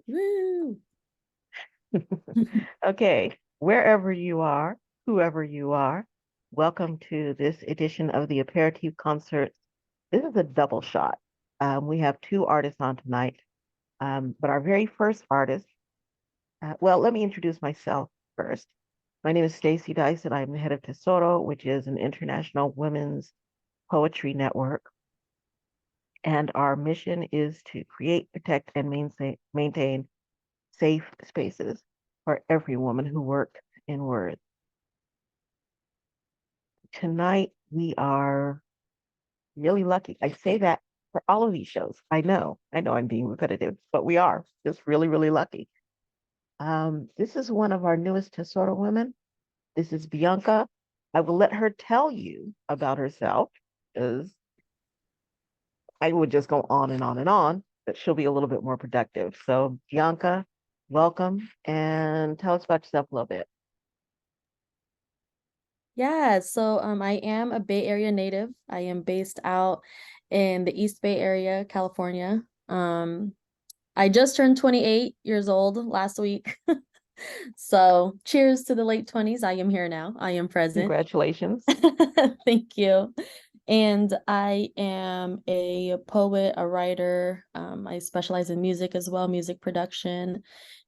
Woo! Okay, wherever you are, whoever you are, welcome to this edition of the Aperitif Concerts. This is a double shot. We have two artists on tonight, but our very first artist, well, let me introduce myself first. My name is Stacey Dyson. I'm the head of Tesoro, which is an international women's poetry network. And our mission is to create, protect, and maintain safe spaces for every woman who works in words. Tonight, we are really lucky. I say that for all of these shows. I know I'm being repetitive, but we are just really, really lucky. This is one of our newest Tesoro women. This is Beeyonka. I will let her tell you about herself because I would just go on and on and on, but she'll be a little bit more productive. So, Bianca, welcome and tell us about yourself a little bit. Yeah, so I am a Bay Area native. I am based out in the East Bay Area, California. I just turned 28 years old last week. So cheers to the late 20s. I am here now. I am present. Congratulations. Thank you. And I am a poet, a writer. I specialize in music as well, music production.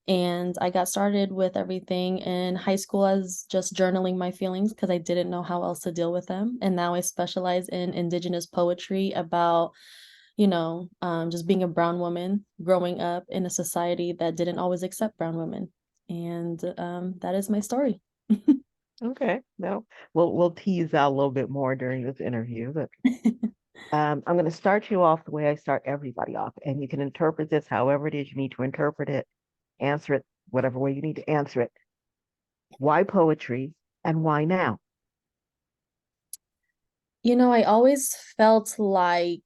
And I got started with everything in high school as just journaling my feelings because I didn't know how else to deal with them. And now I specialize in Indigenous poetry about, just being a brown woman growing up in a society that didn't always accept brown women. And that is my story. Okay, no, we'll tease out a little bit more during this interview, but I'm going to start you off the way I start everybody off, and you can interpret this however it is you need to interpret it, answer it whatever way you need to answer it. Why poetry and why now? I always felt like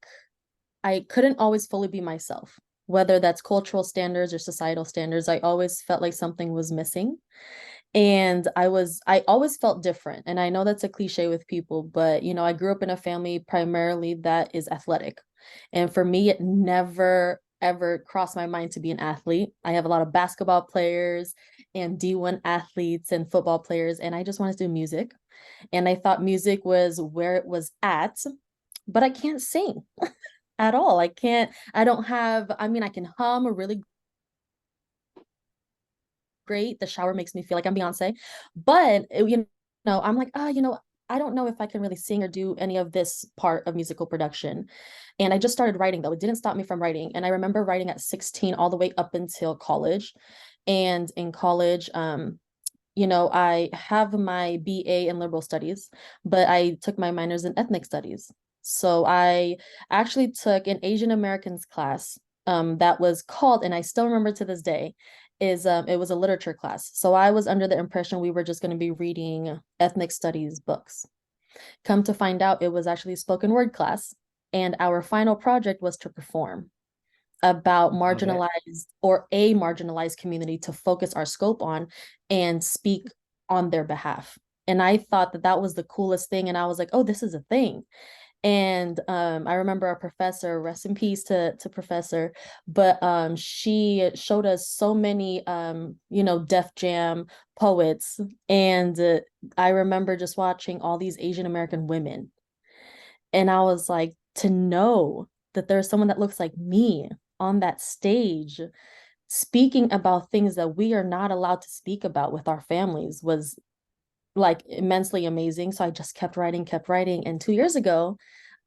I couldn't always fully be myself, whether that's cultural standards or societal standards. I always felt like something was missing. And I always felt different. And I know that's a cliche with people, but I grew up in a family primarily that is athletic. And for me, it never ever crossed my mind to be an athlete. I have a lot of basketball players and D1 athletes and football players, and I just wanted to do music. And I thought music was where it was at, but I can't sing at all. I don't have, I mean, I can hum a really great. The shower makes me feel like I'm Beyonce. But, I'm like, I don't know if I can really sing or do any of this part of musical production. And I just started writing, though. It didn't stop me from writing. And I remember writing at 16 all the way up until college. And in college, I have my BA in liberal studies, but I took my minors in ethnic studies. So I actually took an Asian Americans class that was called, and I still remember to this day, is it was a literature class. So I was under the impression we were just going to be reading ethnic studies books. Come to find out, it was actually a spoken word class, and our final project was to perform about Love it. marginalized or a marginalized community to focus our scope on and speak on their behalf. And I thought that that was the coolest thing. And I was like, oh, this is a thing. And I remember our professor, rest in peace to professor, but she showed us so many, Def Jam poets. And I remember just watching all these Asian American women. And I was like, to know that there's someone that looks like me on that stage speaking about things that we are not allowed to speak about with our families was like immensely amazing. So I just kept writing. And 2 years ago,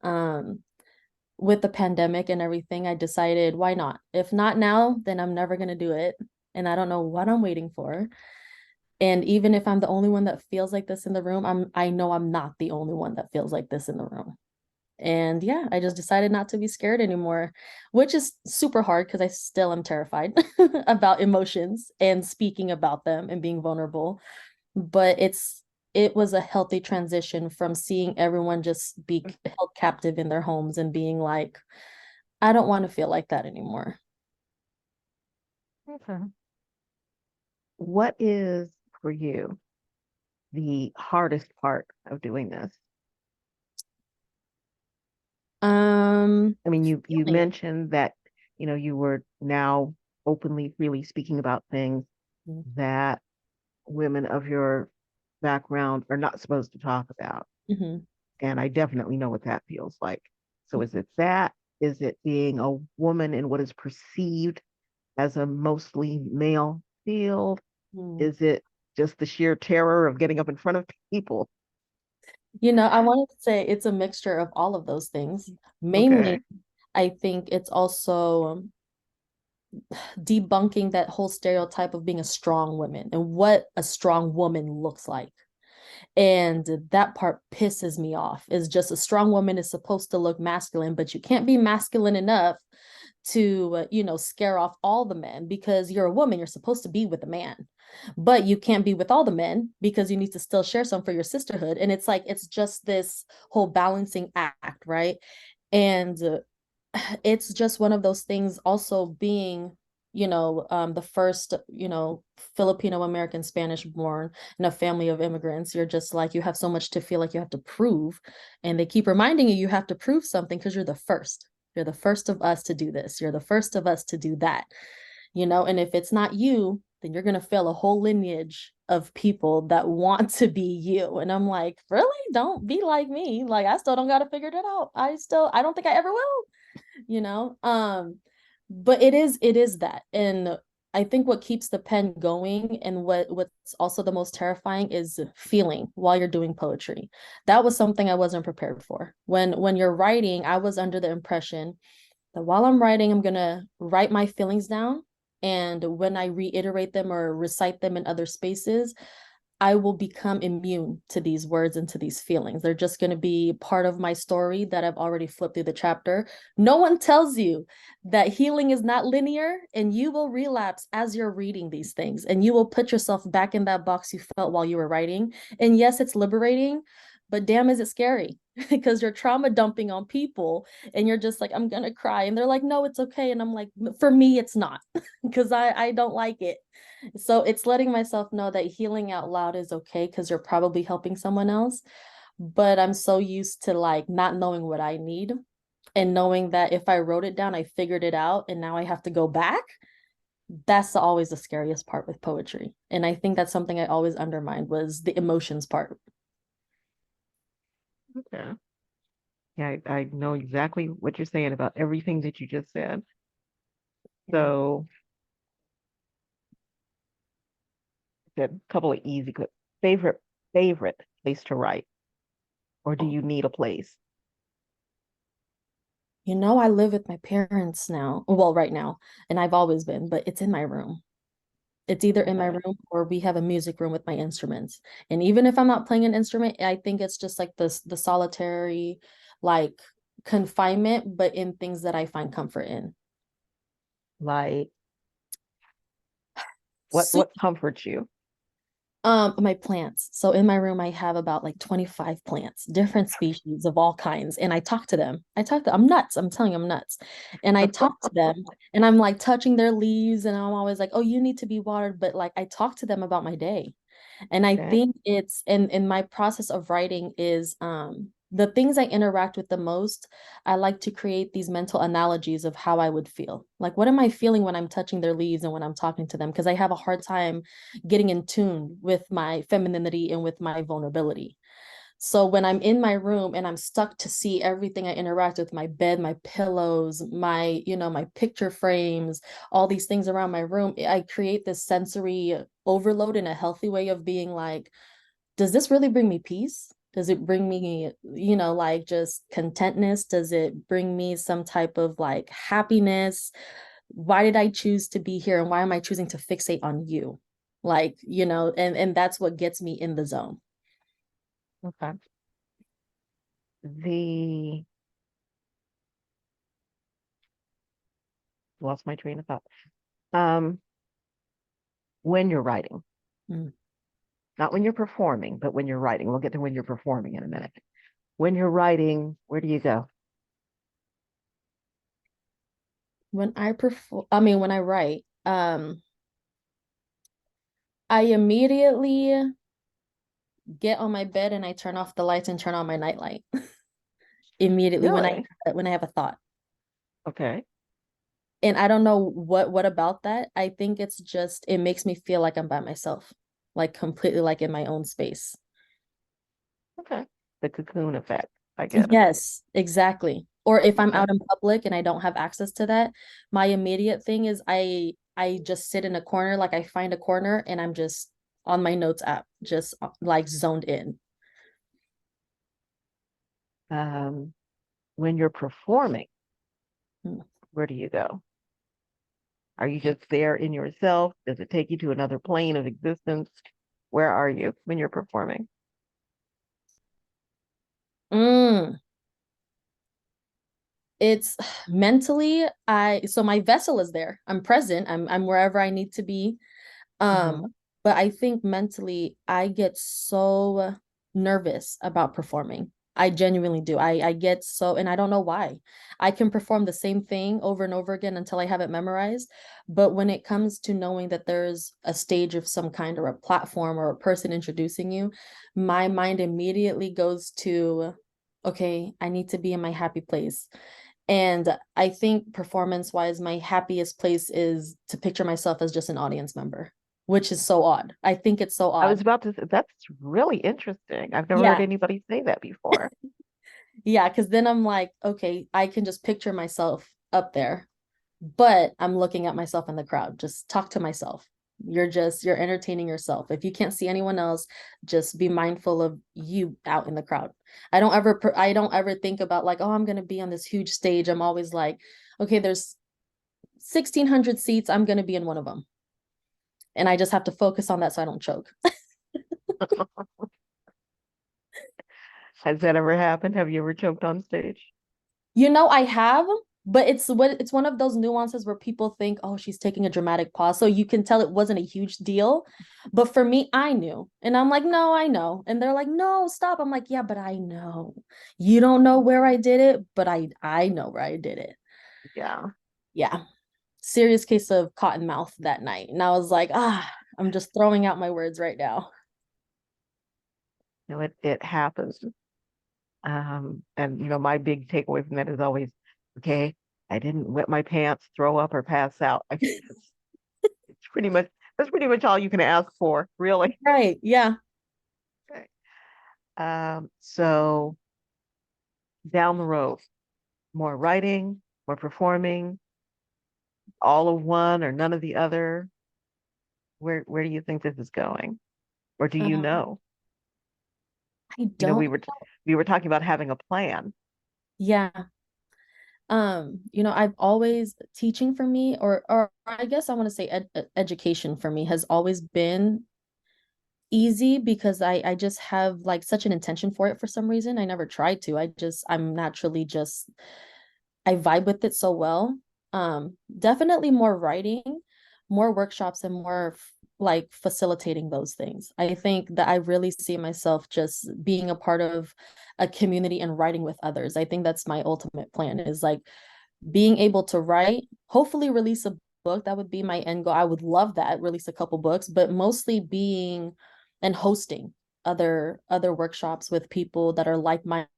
um, with the pandemic and everything, I decided, why not? If not now, then I'm never going to do it. And I don't know what I'm waiting for. And even if I'm the only one that feels like this in the room, I know I'm not the only one that feels like this in the room. And yeah, I just decided not to be scared anymore, which is super hard because I still am terrified about emotions and speaking about them and being vulnerable. But it was a healthy transition from seeing everyone just be held captive in their homes and being like, I don't want to feel like that anymore. Okay. What is for you the hardest part of doing this? I mean, you Feeling. mentioned that, you were now openly, freely speaking about things that women of your background are not supposed to talk about. Mm-hmm. And I definitely know what that feels like. So is it that? Is it being a woman in what is perceived as a mostly male field? Mm-hmm. Is it just the sheer terror of getting up in front of people? I wanted to say it's a mixture of all of those things. Mainly, Okay. I think it's also debunking that whole stereotype of being a strong woman and what a strong woman looks like. And that part pisses me off. Is just a strong woman is supposed to look masculine, but you can't be masculine enough to, scare off all the men because you're a woman. You're supposed to be with a man, but you can't be with all the men because you need to still share some for your sisterhood. And it's like, it's just this whole balancing act, right? And it's just one of those things also being the first Filipino American Spanish born in a family of immigrants. You're just like, you have so much to feel like you have to prove, and they keep reminding you have to prove something because you're the first of us to do this, you're the first of us to do that, and if it's not you, then you're going to fail a whole lineage of people that want to be you. And I'm like, really? Don't be like me. Like, I still don't got to figure it out. I don't think I ever will, you know but it is that. And I think what keeps the pen going and what's also the most terrifying is feeling while you're doing poetry. That was something I wasn't prepared for. When you're writing, I was under the impression that while I'm writing, I'm going to write my feelings down, and when I reiterate them or recite them in other spaces, I will become immune to these words and to these feelings. They're just going to be part of my story that I've already flipped through the chapter. No one tells you that healing is not linear, and you will relapse as you're reading these things, and you will put yourself back in that box you felt while you were writing. And yes, it's liberating, but damn, is it scary because you're trauma dumping on people, and you're just like, I'm going to cry. And they're like, no, it's okay. And I'm like, for me, it's not because I don't like it. So it's letting myself know that healing out loud is okay because you're probably helping someone else. But I'm so used to like not knowing what I need, and knowing that if I wrote it down, I figured it out, and now I have to go back. That's always the scariest part with poetry. And I think that's something I always undermined, was the emotions part. Okay. Yeah, I know exactly what you're saying about everything that you just said. Yeah. So, said a couple of easy, good favorite place to write, or do Oh, you need a place? I live with my parents now. Well, right now, and I've always been, but it's in my room. It's either in my Okay. room or we have a music room with my instruments. And even if I'm not playing an instrument, I think it's just like the solitary, like, confinement, but in things that I find comfort in. Like, what So, what comforts you? my plants. So in my room, I have about like 25 plants, different species of all kinds. And I talk to them. I'm nuts. I'm telling you, I'm nuts. And I talk to them, and I'm like touching their leaves, and I'm always like, oh, you need to be watered. But like, I talk to them about my day. And I Okay. think it's in my process of writing is the things I interact with the most. I like to create these mental analogies of how I would feel. Like, what am I feeling when I'm touching their leaves and when I'm talking to them? Because I have a hard time getting in tune with my femininity and with my vulnerability. So when I'm in my room and I'm stuck to see everything I interact with, my bed, my pillows, my picture frames, all these things around my room, I create this sensory overload in a healthy way of being like, does this really bring me peace? Does it bring me, like, just contentness? Does it bring me some type of like happiness? Why did I choose to be here? And why am I choosing to fixate on you? Like, and that's what gets me in the zone. Okay. The Lost my train of thought. Um, when you're writing, Mm. not when you're performing, but when you're writing. We'll get to when you're performing in a minute. When you're writing, where do you go? When I write, I immediately get on my bed and I turn off the lights and turn on my nightlight immediately when I Really? when I have a thought. Okay. And I don't know what about that. I think it's just it makes me feel like I'm by myself, like completely like in my own space. Okay. The cocoon effect, I guess. Yes, exactly. Or if I'm Okay. out in public and I don't have access to that, my immediate thing is I just sit in a corner, like I find a corner and I'm just on my notes app, just like zoned in. Um, when you're performing, Mm. where do you go? Are you just there in yourself? Does it take you to another plane of existence? Where are you when you're performing? Mm. It's mentally, I so my vessel is there. I'm present. I'm wherever I need to be. Um, Hmm. but I think mentally I get so nervous about performing. I genuinely do. I get so, and I don't know why. I can perform the same thing over and over again until I have it memorized. But when it comes to knowing that there's a stage of some kind or a platform or a person introducing you, my mind immediately goes to, okay, I need to be in my happy place. And I think performance wise, my happiest place is to picture myself as just an audience member, which is so odd. I think it's so I was odd. about to say, that's really interesting. I've never heard Yeah. anybody say that before. Yeah. Cause then I'm like, okay, I can just picture myself up there, but I'm looking at myself in the crowd. Just talk to myself. You're entertaining yourself. If you can't see anyone else, just be mindful of you out in the crowd. I don't ever think about like, oh, I'm going to be on this huge stage. I'm always like, okay, there's 1,600 seats. I'm going to be in one of them. And I just have to focus on that so I don't choke. Has that ever happened? Have you ever choked on stage? I have, but it's one of those nuances where people think, oh, she's taking a dramatic pause. So you can tell it wasn't a huge deal. But for me, I knew. And I'm like, no, I know. And they're like, no, stop. I'm like, yeah, but I know. You don't know where I did it, but I know where I did it. Yeah. Yeah. Serious case of cotton mouth that night. And I was like, I'm just throwing out my words right now. It happens. And my big takeaway from that is always, okay, I didn't wet my pants, throw up, or pass out. It's pretty much all you can ask for, really. Right. Yeah. Okay. So down the road, more writing, more performing, all of one or none of the other. Where do you think this is going? Or do you Um, know? I You know, don't. we were talking about having a plan. Yeah. I've always teaching for me, or I guess I want to say education for me has always been easy because I just have like such an intention for it for some reason. I never tried to. I'm naturally just I vibe with it so well. Definitely more writing, more workshops, and more like facilitating those things. I think that I really see myself just being a part of a community and writing with others. I think that's my ultimate plan is like being able to write, hopefully release a book. That would be my end goal. I would love that, release a couple books, but mostly being and hosting other workshops with people that are like-minded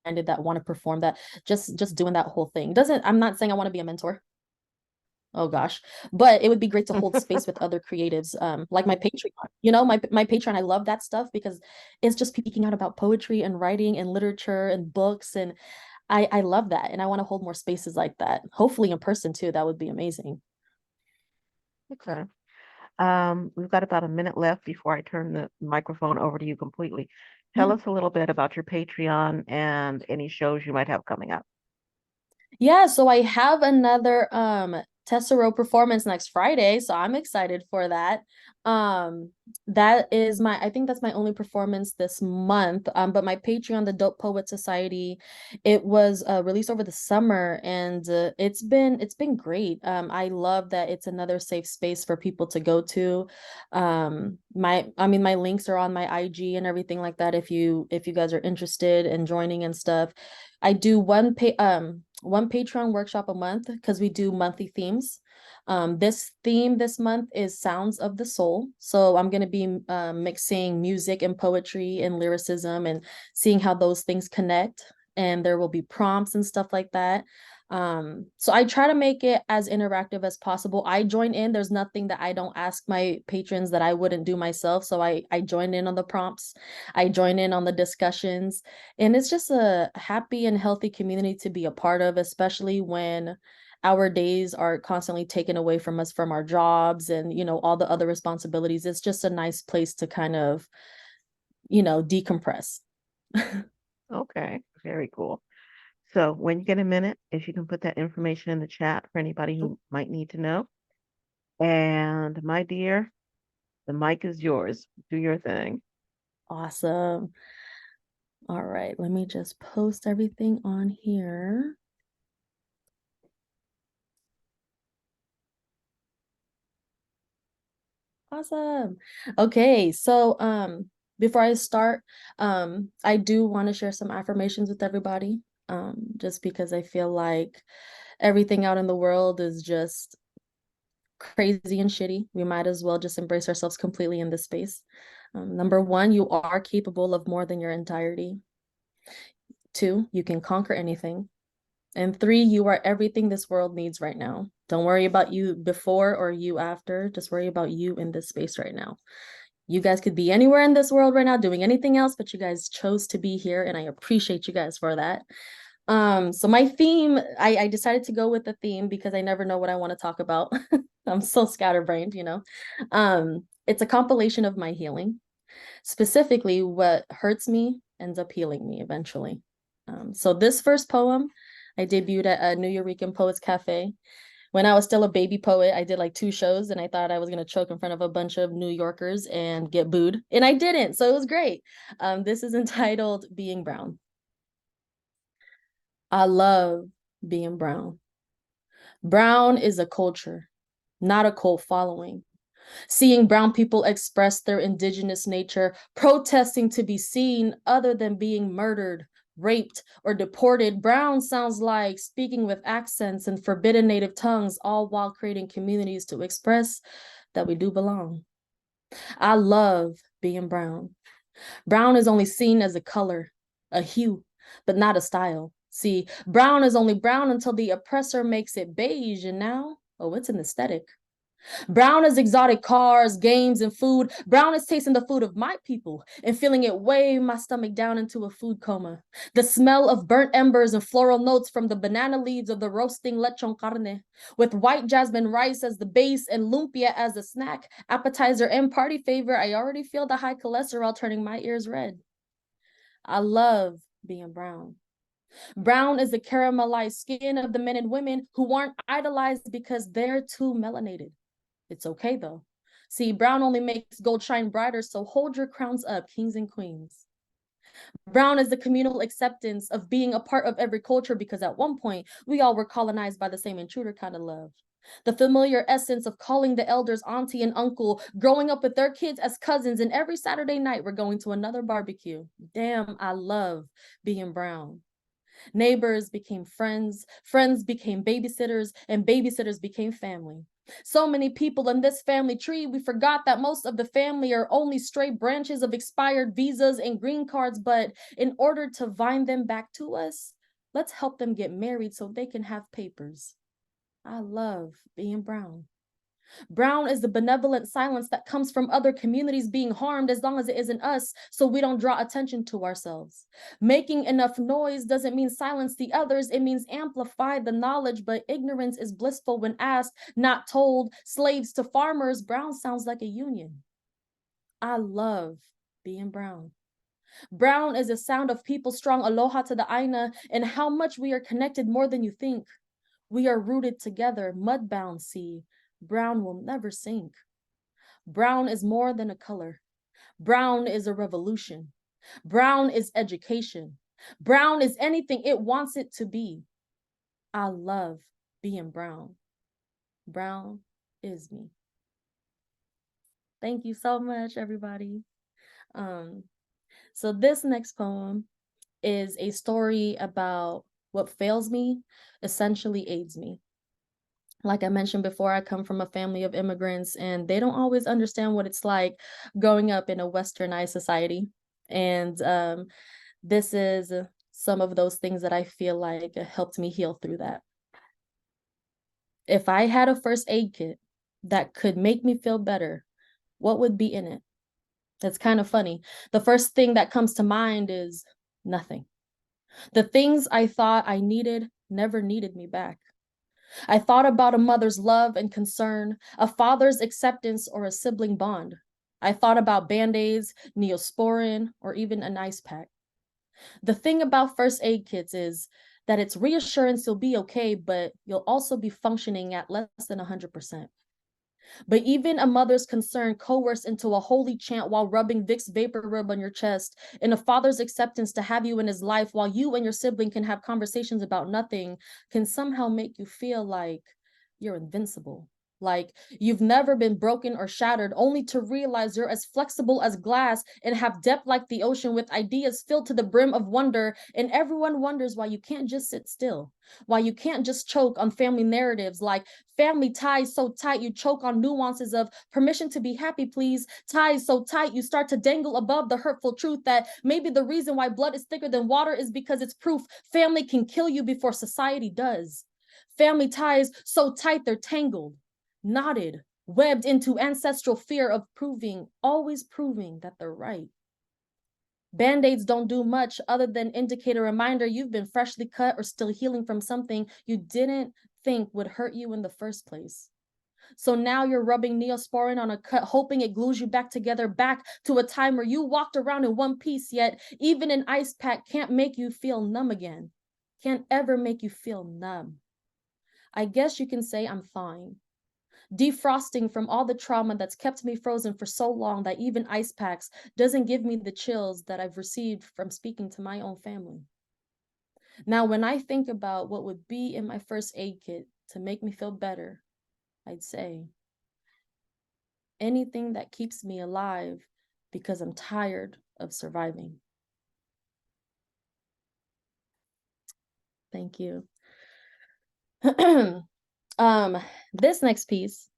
that want to perform that just doing that whole thing doesn't I'm not saying I want to be a mentor, oh gosh, but it would be great to hold space with other creatives, like my Patreon, my Patreon. I love that stuff because it's just speaking out about poetry and writing and literature and books, and I love that, and I want to hold more spaces like that. Hopefully in person too. That would be amazing. Okay. We've got about a minute left before I turn the microphone over to you completely. Tell Yeah. us a little bit about your Patreon and any shows you might have coming up. Yeah, so I have another Tessero performance next Friday, so I'm excited for that. That is my I think that's my only performance this month. But my Patreon, the Dope Poet Society, it was released over the summer and it's been great. I love that it's another safe space for people to go to. My links are on my IG and everything like that if you guys are interested in joining and stuff. I do one Patreon workshop a month because we do monthly themes. This theme this month is Sounds of the Soul. So I'm going to be mixing music and poetry and lyricism and seeing how those things connect. and there will be prompts and stuff like that. So I try to make it as interactive as possible. I join in. There's nothing that I don't ask my patrons that I wouldn't do myself. So I join in on the prompts. I join in on the discussions. And it's just a happy and healthy community to be a part of, especially when our days are constantly taken away from us from our jobs and, all the other responsibilities. It's just a nice place to kind of, decompress. Okay, very cool. So when you get a minute, if you can put that information in the chat for anybody who might need to know. And my dear, the mic is yours. Do your thing. Awesome. All right, let me just post everything on here. Awesome. Okay, so before I start, I do want to share some affirmations with everybody. Just because I feel like everything out in the world is just crazy and shitty. We might as well just embrace ourselves completely in this space. Number one, you are capable of more than your entirety. Two, you can conquer anything. And three, you are everything this world needs right now. Don't worry about you before or you after. Just worry about you in this space right now. You guys could be anywhere in this world right now doing anything else, but you guys chose to be here, and I appreciate you guys for that. So my theme, I decided to go with the theme because I never know what I want to talk about. I'm so scatterbrained, It's a compilation of my healing. Specifically, what hurts me ends up healing me eventually. So this first poem, I debuted at a New Eurekan Poets Cafe. When I was still a baby poet, I did like 2 shows and I thought I was going to choke in front of a bunch of New Yorkers and get booed. And I didn't. So it was great. This is entitled Being Brown. I love being brown. Brown is a culture, not a cult following. Seeing brown people express their indigenous nature, protesting to be seen other than being murdered, raped, or deported. Brown sounds like speaking with accents and forbidden native tongues, all while creating communities to express that we do belong. I love being brown. Brown is only seen as a color, a hue, but not a style. See, brown is only brown until the oppressor makes it beige, and now, oh, it's an aesthetic. Brown is exotic cars, games, and food. Brown is tasting the food of my people and feeling it weigh my stomach down into a food coma. The smell of burnt embers and floral notes from the banana leaves of the roasting lechon carne, with white jasmine rice as the base and lumpia as the snack, appetizer, and party favor. I already feel the high cholesterol turning my ears red. I love being brown. Brown is the caramelized skin of the men and women who aren't idolized because they're too melanated. It's okay though. See, brown only makes gold shine brighter, so hold your crowns up, kings and queens. Brown is the communal acceptance of being a part of every culture because at one point we all were colonized by the same intruder kind of love. The familiar essence of calling the elders auntie and uncle, growing up with their kids as cousins, and every Saturday night we're going to another barbecue. Damn, I love being brown. Neighbors became friends, friends became babysitters, and babysitters became family. So many people in this family tree, we forgot that most of the family are only stray branches of expired visas and green cards, but in order to vine them back to us, let's help them get married so they can have papers. I love being brown. Brown is the benevolent silence that comes from other communities being harmed as long as it isn't us, so we don't draw attention to ourselves. Making enough noise doesn't mean silence the others, it means amplify the knowledge, but ignorance is blissful when asked, not told. Slaves to farmers, brown sounds like a union. I love being brown. Brown is a sound of people strong aloha to the aina and how much we are connected more than you think. We are rooted together, mud-bound, see. Brown will never sink. Brown is more than a color. Brown is a revolution. Brown is education. Brown is anything it wants it to be. I love being brown. Brown is me. Thank you so much, everybody. So this next poem is a story about what fails me essentially aids me. Like I mentioned before, I come from a family of immigrants and they don't always understand what it's like growing up in a westernized society. And this is some of those things that I feel like helped me heal through that. If I had a first aid kit that could make me feel better, what would be in it? That's kind of funny. The first thing that comes to mind is nothing. The things I thought I needed never needed me back. I thought about a mother's love and concern, a father's acceptance, or a sibling bond. I thought about band-aids, Neosporin, or even an ice pack. The thing about first aid kits is that it's reassurance you'll be okay, but you'll also be functioning at less than 100%. But even a mother's concern coerced into a holy chant while rubbing Vicks Vapor Rub on your chest, and a father's acceptance to have you in his life while you and your sibling can have conversations about nothing, can somehow make you feel like you're invincible. Like you've never been broken or shattered, only to realize you're as flexible as glass and have depth like the ocean with ideas filled to the brim of wonder. And everyone wonders why you can't just sit still, why you can't just choke on family narratives like family ties so tight you choke on nuances of permission to be happy, please. Ties so tight you start to dangle above the hurtful truth that maybe the reason why blood is thicker than water is because it's proof family can kill you before society does. Family ties so tight they're tangled, knotted, webbed into ancestral fear of proving, always proving that they're right. Band-aids don't do much other than indicate a reminder you've been freshly cut or still healing from something you didn't think would hurt you in the first place. So now you're rubbing Neosporin on a cut, hoping it glues you back together, back to a time where you walked around in one piece, yet even an ice pack can't make you feel numb again. Can't ever make you feel numb. I guess you can say I'm thawing, defrosting from all the trauma that's kept me frozen for so long that even ice packs doesn't give me the chills that I've received from speaking to my own family. Now, when I think about what would be in my first aid kit to make me feel better, I'd say anything that keeps me alive because I'm tired of surviving. Thank you. This next piece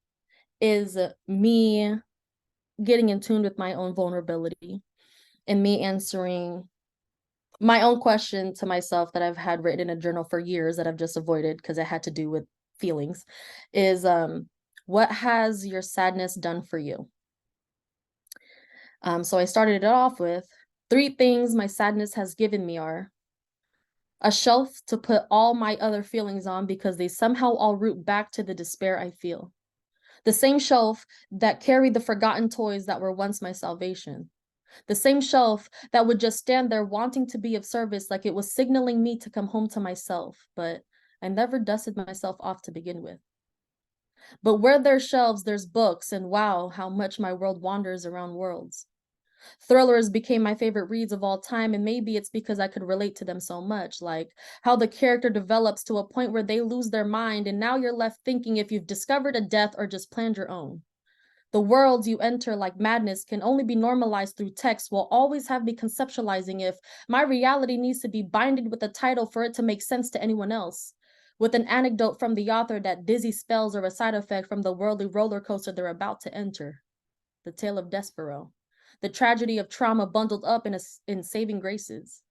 is me getting in tune with my own vulnerability and me answering my own question to myself that I've had written in a journal for years that I've just avoided because it had to do with feelings is what has your sadness done for you? So I started it off with 3 things my sadness has given me are a shelf to put all my other feelings on because they somehow all root back to the despair I feel. The same shelf that carried the forgotten toys that were once my salvation. The same shelf that would just stand there wanting to be of service like it was signaling me to come home to myself, but I never dusted myself off to begin with. But where there's shelves, there's books, and wow, how much my world wanders around worlds. Thrillers became my favorite reads of all time, and maybe it's because I could relate to them so much, like how the character develops to a point where they lose their mind, and now you're left thinking if you've discovered a death or just planned your own. The worlds you enter like madness can only be normalized through text will always have me conceptualizing if my reality needs to be binded with a title for it to make sense to anyone else. With an anecdote from the author that dizzy spells are a side effect from the worldly roller coaster they're about to enter. The tale of Despero. The tragedy of trauma bundled up in saving graces.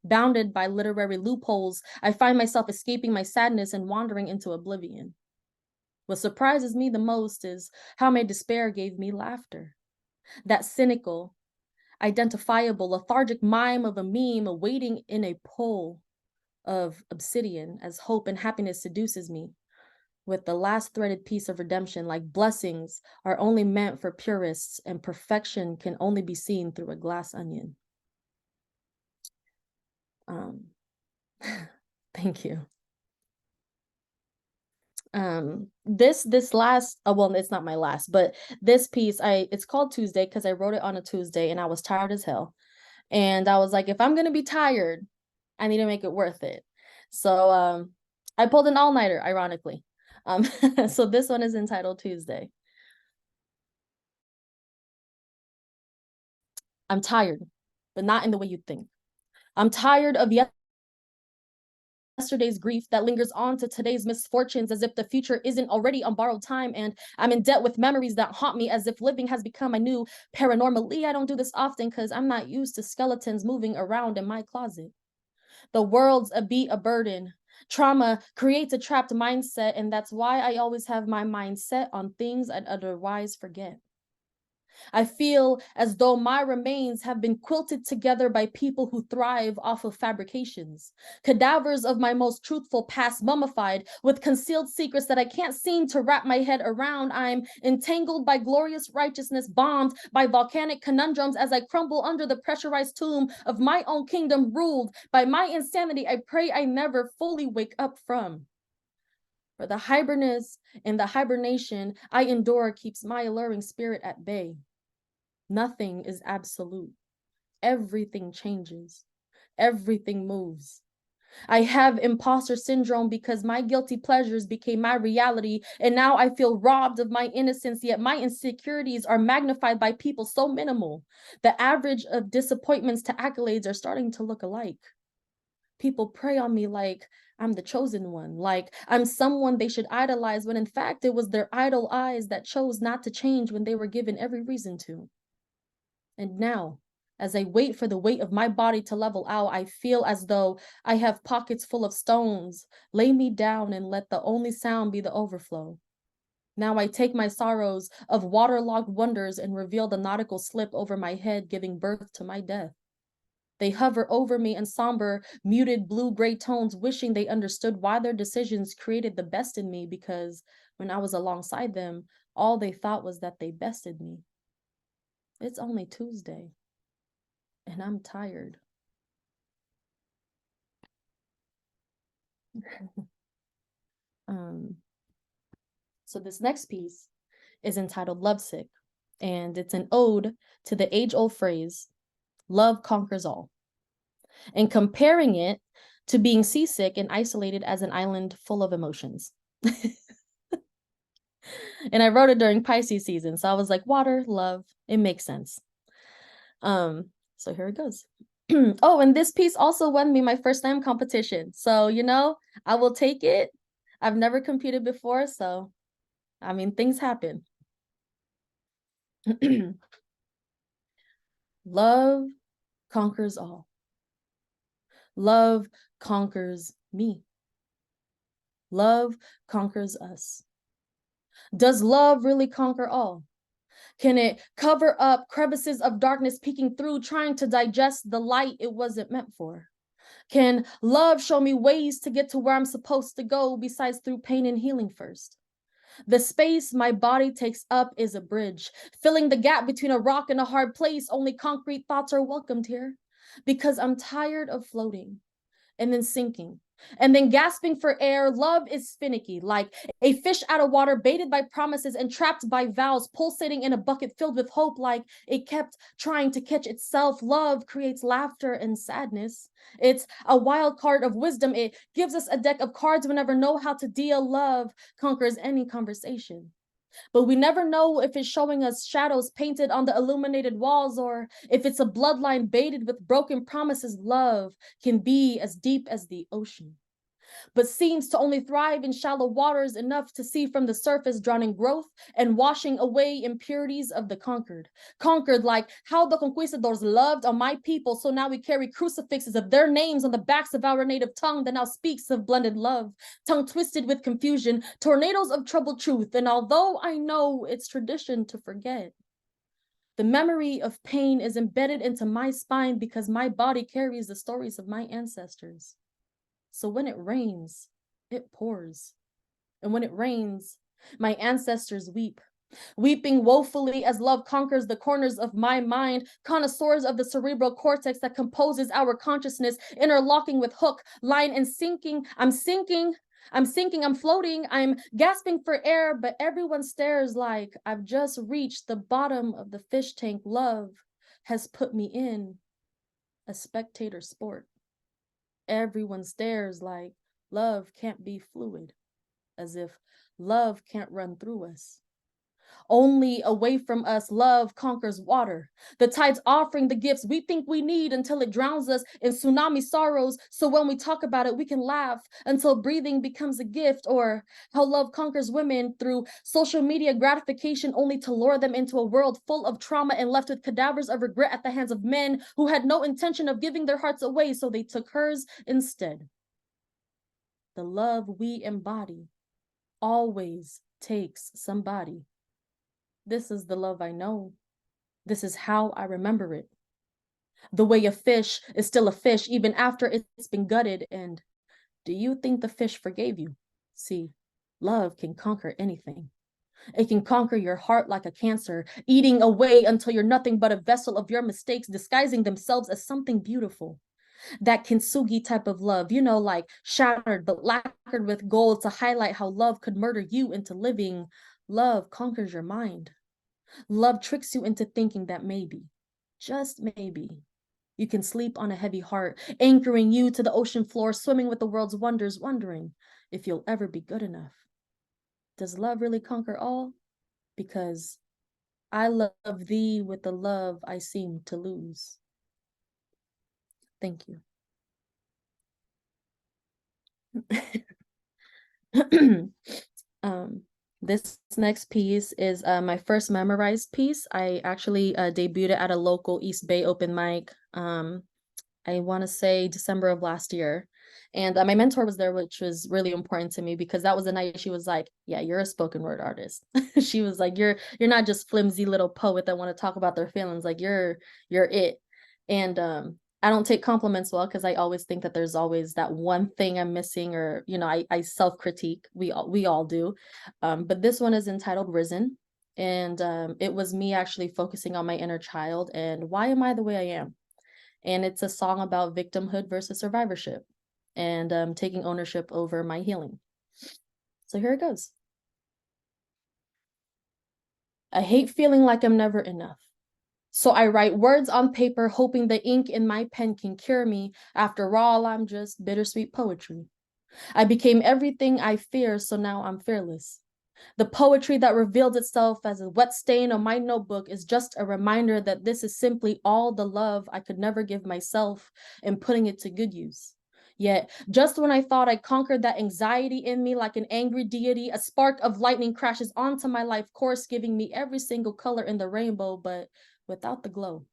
Bounded by literary loopholes, I find myself escaping my sadness and wandering into oblivion. What surprises me the most is how my despair gave me laughter. That cynical, identifiable, lethargic mime of a meme awaiting in a pool of obsidian as hope and happiness seduces me, with the last threaded piece of redemption like blessings are only meant for purists and perfection can only be seen through a glass onion. Thank you. This last well, it's not my last, but this piece it's called Tuesday because I wrote it on a Tuesday and I was tired as hell. And I was like, if I'm gonna be tired, I need to make it worth it. So I pulled an all-nighter, ironically. So this one is entitled Tuesday. I'm tired, but not in the way you think. I'm tired of yesterday's grief that lingers on to today's misfortunes as if the future isn't already on borrowed time, and I'm in debt with memories that haunt me as if living has become my new paranormally. I don't do this often because I'm not used to skeletons moving around in my closet. The world's a burden. Trauma creates a trapped mindset, and that's why I always have my mind set on things I'd otherwise forget. I feel as though my remains have been quilted together by people who thrive off of fabrications. Cadavers of my most truthful past mummified with concealed secrets that I can't seem to wrap my head around. I'm entangled by glorious righteousness, bombed by volcanic conundrums as I crumble under the pressurized tomb of my own kingdom, ruled by my insanity I pray I never fully wake up from. For the hibernus and the hibernation I endure keeps my alluring spirit at bay. Nothing is absolute. Everything changes. Everything moves. I have imposter syndrome because my guilty pleasures became my reality, and now I feel robbed of my innocence, yet my insecurities are magnified by people so minimal. The average of disappointments to accolades are starting to look alike. People prey on me like I'm the chosen one, like I'm someone they should idolize, when in fact it was their idle eyes that chose not to change when they were given every reason to. And now, as I wait for the weight of my body to level out, I feel as though I have pockets full of stones. Lay me down and let the only sound be the overflow. Now I take my sorrows of waterlogged wonders and reveal the nautical slip over my head, giving birth to my death. They hover over me in somber, muted blue-gray tones, wishing they understood why their decisions created the best in me, because when I was alongside them, all they thought was that they bested me. It's only Tuesday, and I'm tired. So this next piece is entitled Lovesick, and it's an ode to the age-old phrase, love conquers all, and comparing it to being seasick and isolated as an island full of emotions. And I wrote it during Pisces season, so I was like, water, love, it makes sense. So here it goes. Oh, and this piece also won me my first slam competition. So, I will take it. I've never competed before, so I mean, things happen. Love conquers all. Love conquers me. Love conquers us. Does love really conquer all? Can it cover up crevices of darkness peeking through, trying to digest the light it wasn't meant for? Can love show me ways to get to where I'm supposed to go, besides through pain and healing first? The space my body takes up is a bridge, filling the gap between a rock and a hard place. Only concrete thoughts are welcomed here, because I'm tired of floating and then sinking and then gasping for air. Love is finicky, like a fish out of water, baited by promises and trapped by vows, pulsating in a bucket filled with hope, like it kept trying to catch itself. Love creates laughter and sadness. It's a wild card of wisdom. It gives us a deck of cards we never know how to deal. Love conquers any conversation, but we never know if it's showing us shadows painted on the illuminated walls, or if it's a bloodline baited with broken promises. Love can be as deep as the ocean, but seems to only thrive in shallow waters, enough to see from the surface, drowning growth and washing away impurities of the conquered. Conquered like how the conquistadors loved on my people, so now we carry crucifixes of their names on the backs of our native tongue that now speaks of blended love, tongue twisted with confusion, tornadoes of troubled truth. And although I know it's tradition to forget, the memory of pain is embedded into my spine, because my body carries the stories of my ancestors. So when it rains, it pours. And when it rains, my ancestors weep, weeping woefully as love conquers the corners of my mind, connoisseurs of the cerebral cortex that composes our consciousness, interlocking with hook, line, and sinking. I'm sinking. I'm floating, I'm gasping for air, but everyone stares like I've just reached the bottom of the fish tank love has put me in, a spectator sport. Everyone stares like love can't be fluid, as if love can't run through us. Only away from us, love conquers water. The tide's offering the gifts we think we need until it drowns us in tsunami sorrows. So when we talk about it, we can laugh until breathing becomes a gift. Or how love conquers women through social media gratification only to lure them into a world full of trauma and left with cadavers of regret at the hands of men who had no intention of giving their hearts away, so they took hers instead. The love we embody always takes somebody. This is the love I know. This is how I remember it. The way a fish is still a fish even after it's been gutted. And do you think the fish forgave you? See, love can conquer anything. It can conquer your heart like a cancer, eating away until you're nothing but a vessel of your mistakes, disguising themselves as something beautiful. That kintsugi type of love, like shattered but lacquered with gold to highlight how love could murder you into living. Love conquers your mind. Love tricks you into thinking that maybe, just maybe, you can sleep on a heavy heart, anchoring you to the ocean floor, swimming with the world's wonders, wondering if you'll ever be good enough. Does love really conquer all? Because I love thee with the love I seem to lose. Thank you. This next piece is my first memorized piece. I actually debuted it at a local East Bay open mic. I want to say December of last year. And my mentor was there, which was really important to me because that was the night she was like, yeah, you're a spoken word artist. She was like, you're not just flimsy little poet that want to talk about their feelings. Like you're it. And I don't take compliments well because I always think that there's always that one thing I'm missing, or I self-critique. We all do. But this one is entitled Risen. And it was me actually focusing on my inner child and why am I the way I am? And it's a song about victimhood versus survivorship and taking ownership over my healing. So here it goes. I hate feeling like I'm never enough. So I write words on paper, hoping the ink in my pen can cure me. After all, I'm just bittersweet poetry. I became everything I fear, so now I'm fearless. The poetry that revealed itself as a wet stain on my notebook is just a reminder that this is simply all the love I could never give myself and putting it to good use. Yet, just when I thought I conquered that anxiety in me like an angry deity, a spark of lightning crashes onto my life course, giving me every single color in the rainbow, but without the glow.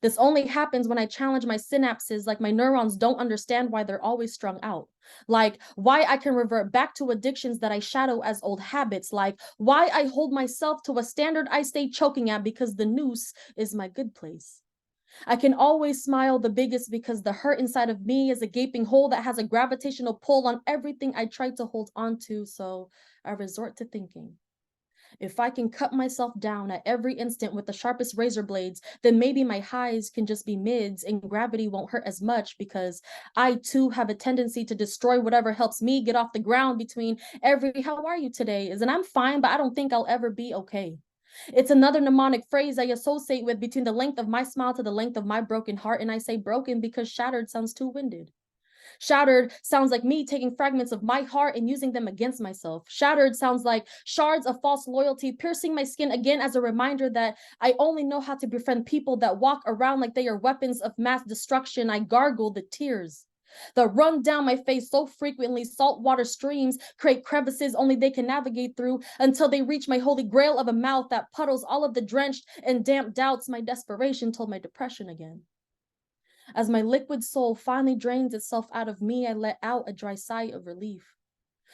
This only happens when I challenge my synapses, like my neurons don't understand why they're always strung out. Like why I can revert back to addictions that I shadow as old habits. Like why I hold myself to a standard I stay choking at because the noose is my good place. I can always smile the biggest because the hurt inside of me is a gaping hole that has a gravitational pull on everything I try to hold on to. So I resort to thinking, if I can cut myself down at every instant with the sharpest razor blades, then maybe my highs can just be mids and gravity won't hurt as much because I too have a tendency to destroy whatever helps me get off the ground between every how are you today is, and I'm fine, but I don't think I'll ever be okay. It's another mnemonic phrase I associate with between the length of my smile to the length of my broken heart, and I say broken because shattered sounds too winded. Shattered sounds like me taking fragments of my heart and using them against myself. Shattered sounds like shards of false loyalty piercing my skin again as a reminder that I only know how to befriend people that walk around like they are weapons of mass destruction. I gargle the tears that run down my face so frequently. Saltwater streams create crevices only they can navigate through until they reach my holy grail of a mouth that puddles all of the drenched and damp doubts. My desperation told my depression again. As my liquid soul finally drains itself out of me, I let out a dry sigh of relief.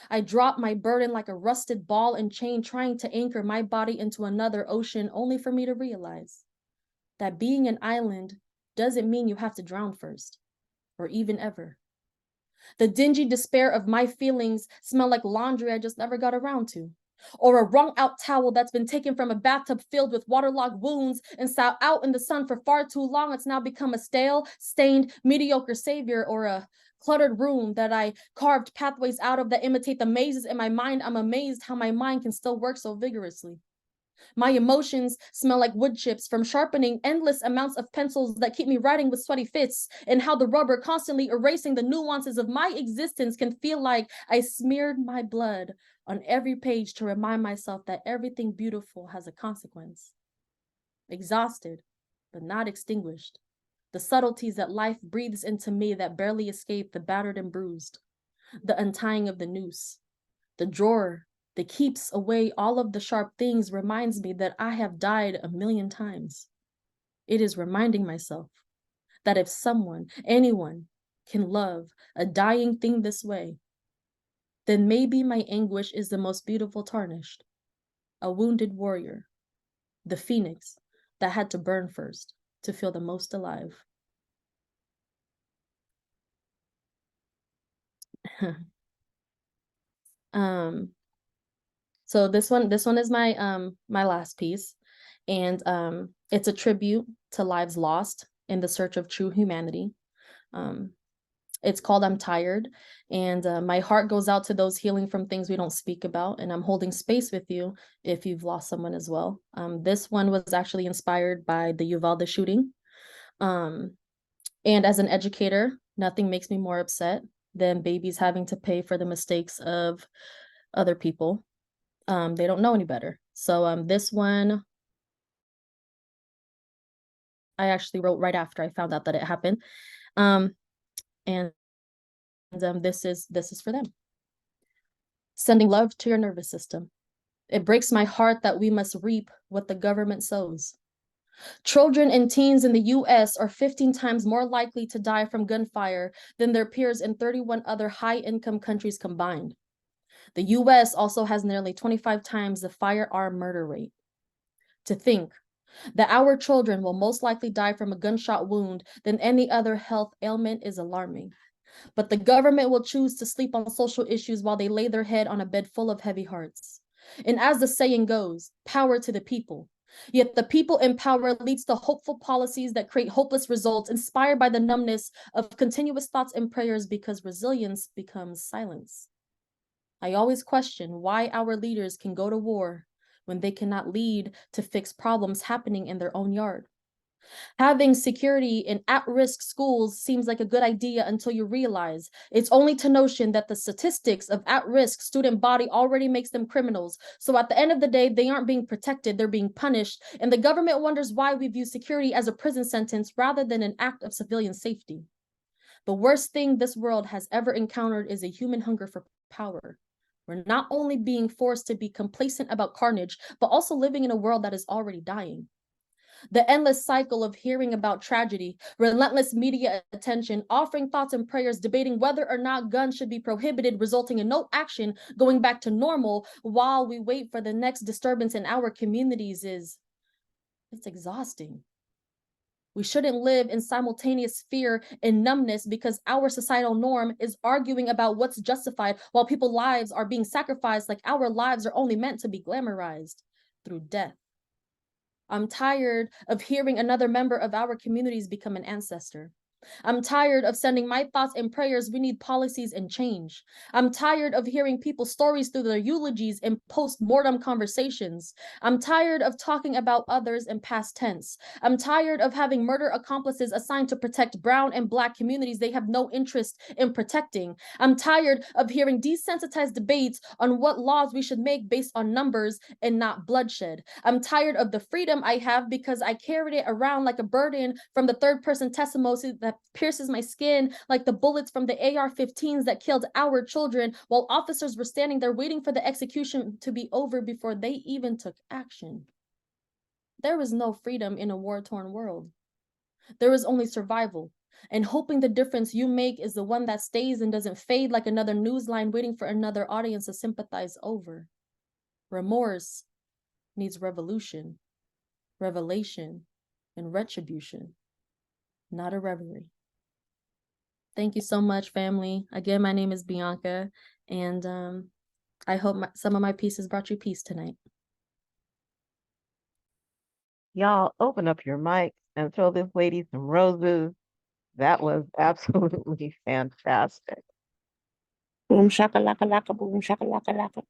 I drop my burden like a rusted ball and chain, trying to anchor my body into another ocean, only for me to realize that being an island doesn't mean you have to drown first, or even ever. The dingy despair of my feelings smell like laundry I just never got around to, or a wrung out towel that's been taken from a bathtub filled with waterlogged wounds and sat out in the sun for far too long. It's now become a stale, stained, mediocre savior, or a cluttered room that I carved pathways out of that imitate the mazes in my mind. I'm amazed how my mind can still work so vigorously. My emotions smell like wood chips from sharpening endless amounts of pencils that keep me writing with sweaty fits, and how the rubber constantly erasing the nuances of my existence can feel like I smeared my blood on every page to remind myself that everything beautiful has a consequence. Exhausted, but not extinguished. The subtleties that life breathes into me that barely escape the battered and bruised. The untying of the noose. The drawer that keeps away all of the sharp things reminds me that I have died a million times. It is reminding myself that if someone, anyone, can love a dying thing this way, then maybe my anguish is the most beautiful tarnished. A wounded warrior, the phoenix that had to burn first to feel the most alive. um So this one is my last piece, and it's a tribute to lives lost in the search of true humanity. Um, it's called "I'm Tired," and my heart goes out to those healing from things we don't speak about, and I'm holding space with you if you've lost someone as well. This one was actually inspired by the Uvalde shooting, um, and as an educator, nothing makes me more upset than babies having to pay for the mistakes of other people. They don't know any better. So this one I actually wrote right after I found out that it happened. Um, and this is for them. Sending love to your nervous system. It breaks my heart that we must reap what the government sows. Children and teens in the US are 15 times more likely to die from gunfire than their peers in 31 other high-income countries combined. The US also has nearly 25 times the firearm murder rate. To think that our children will most likely die from a gunshot wound than any other health ailment is alarming. But the government will choose to sleep on social issues while they lay their head on a bed full of heavy hearts. And as the saying goes, power to the people. Yet the people in power leads to hopeful policies that create hopeless results, inspired by the numbness of continuous thoughts and prayers, because resilience becomes silence. I always question why our leaders can go to war when they cannot lead to fix problems happening in their own yard. Having security in at-risk schools seems like a good idea until you realize it's only to notion that the statistics of at-risk student body already makes them criminals. So at the end of the day, they aren't being protected, they're being punished. And the government wonders why we view security as a prison sentence rather than an act of civilian safety. The worst thing this world has ever encountered is a human hunger for power. We're not only being forced to be complacent about carnage, but also living in a world that is already dying. The endless cycle of hearing about tragedy, relentless media attention, offering thoughts and prayers, debating whether or not guns should be prohibited, resulting in no action, going back to normal while we wait for the next disturbance in our communities it's exhausting. We shouldn't live in simultaneous fear and numbness because our societal norm is arguing about what's justified while people's lives are being sacrificed like our lives are only meant to be glamorized through death. I'm tired of hearing another member of our communities become an ancestor. I'm tired of sending my thoughts and prayers. We need policies and change. I'm tired of hearing people's stories through their eulogies and post-mortem conversations. I'm tired of talking about others in past tense. I'm tired of having murder accomplices assigned to protect brown and black communities they have no interest in protecting. I'm tired of hearing desensitized debates on what laws we should make based on numbers and not bloodshed. I'm tired of the freedom I have because I carried it around like a burden from the third person testimony that pierces my skin like the bullets from the AR-15s that killed our children while officers were standing there waiting for the execution to be over before they even took action. There is no freedom in a war-torn world. There is only survival. And hoping the difference you make is the one that stays and doesn't fade like another news line waiting for another audience to sympathize over. Remorse needs revolution, revelation, and retribution, not a reverie. Thank you so much, family. Again, my name is Beeyonka, and I hope some of my pieces brought you peace tonight. Y'all open up your mics and throw this lady some roses. That was absolutely fantastic. Boom shakalaka laka, boom shakalaka laka.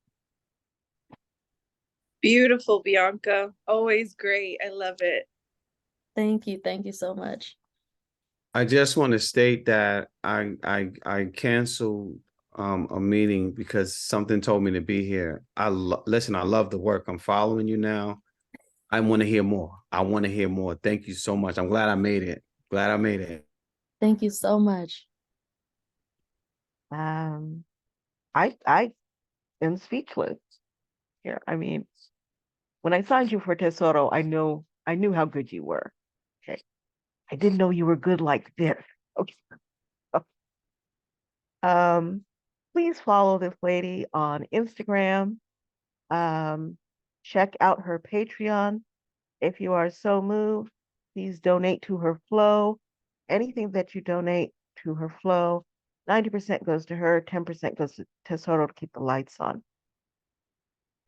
Beautiful, Bianca. Always great. I love it. Thank you. Thank you so much. I just want to state that I canceled a meeting because something told me to be here. Listen, I love the work. I'm following you now. I want to hear more. I want to hear more. Thank you so much. I'm glad I made it. Glad I made it. Thank you so much. I am speechless here. I mean, when I signed you for Tesoro, I knew how good you were. Okay. I didn't know you were good like this. Okay. Um, please follow this lady on Instagram. Um, check out her Patreon. If you are so moved, please donate to her flow. Anything that you donate to her flow, 90% goes to her, 10% goes to Tesoro to keep the lights on.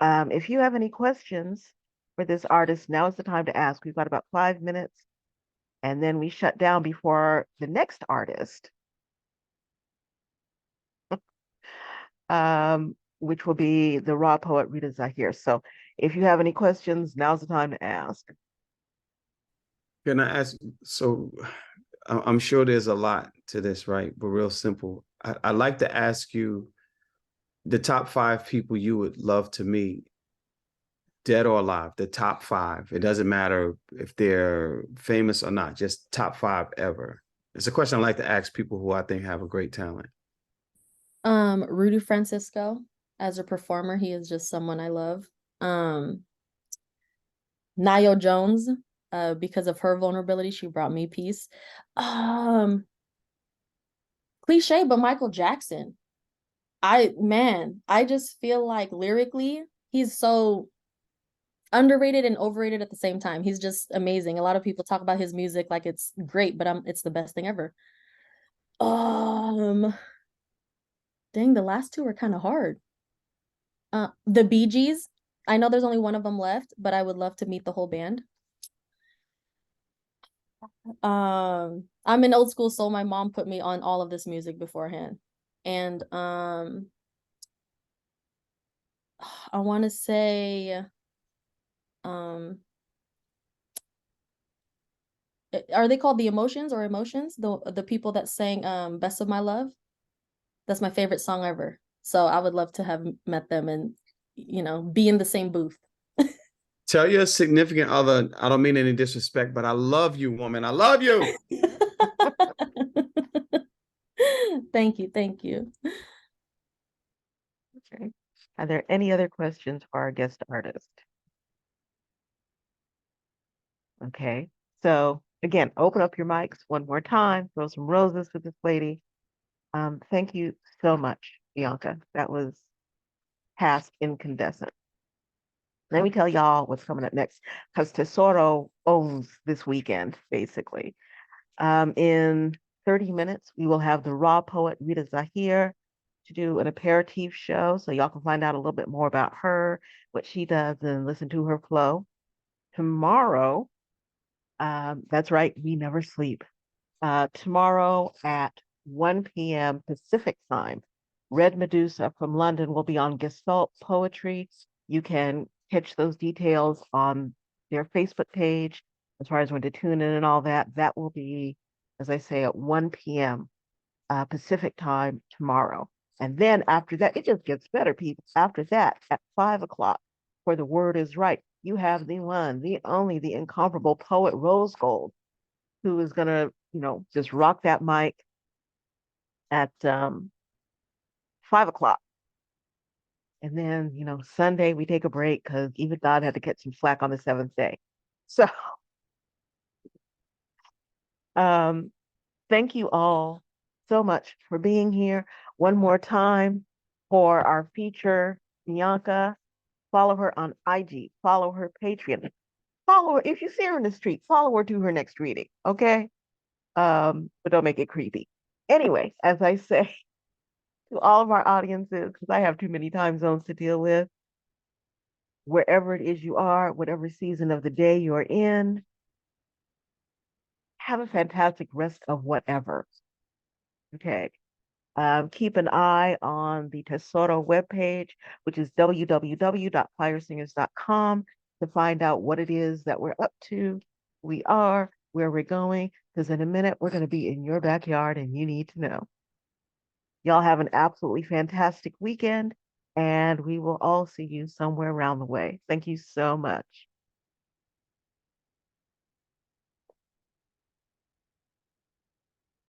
If you have any questions for this artist, now is the time to ask. We've got about 5 minutes, and then we shut down before the next artist, which will be the raw poet Rita Zahir. So if you have any questions, now's the time to ask. Can I ask? So I'm sure there's a lot to this, right? But real simple. I'd like to ask you the top 5 people you would love to meet, dead or alive, the top 5. It doesn't matter if they're famous or not, just top 5 ever. It's a question I like to ask people who I think have a great talent. Rudy Francisco, as a performer, he is just someone I love. Nio Jones, because of her vulnerability, she brought me peace. Cliche, but Michael Jackson. I just feel like lyrically, he's so underrated and overrated at the same time. He's just amazing. A lot of people talk about his music like it's great, but it's the best thing ever. Dang, the last two are kind of hard. The Bee Gees. I know there's only one of them left, but I would love to meet the whole band. I'm an old school soul. My mom put me on all of this music beforehand. And I want to say are they called the Emotions or Emotions? The people that sang Best of My Love? That's my favorite song ever. So I would love to have met them and, be in the same booth. Tell your significant other, I don't mean any disrespect, but I love you, woman. I love you. Thank you. Thank you. Okay. Are there any other questions for our guest artist? Okay. So again, open up your mics one more time. Throw some roses for this lady. Thank you so much, Bianca. That was past incandescent. Let me tell y'all what's coming up next, because Tesoro owns this weekend, basically. In 30 minutes, we will have the raw poet Rita Zahir to do an aperitif show, so y'all can find out a little bit more about her, what she does, and listen to her flow. Tomorrow, that's right, we never sleep. Tomorrow at 1 p.m. Pacific time, Red Medusa from London will be on Gestalt Poetry. You can catch those details on their Facebook page as far as when to tune in and all that. That will be, as I say, at 1 p.m. Pacific time tomorrow. And then after that, it just gets better, people. After that, at 5 o'clock, for the word is right, you have the one, the only, the incomparable poet Rose Gold, who is going to, just rock that mic at 5 o'clock. And then, Sunday we take a break because even God had to get some slack on the seventh day. So thank you all so much for being here. One more time for our feature, Bianca. Follow her on IG, follow her Patreon. Follow her if you see her in the street, follow her to her next reading, okay? But don't make it creepy. Anyway, as I say to all of our audiences, because I have too many time zones to deal with, wherever it is you are, whatever season of the day you're in, have a fantastic rest of whatever. Okay. Keep an eye on the Tesoro webpage, which is www.choirsingers.com, to find out what it is that we're up to, where we're going, because in a minute we're going to be in your backyard and you need to know. Y'all have an absolutely fantastic weekend, and we will all see you somewhere around the way. Thank you so much.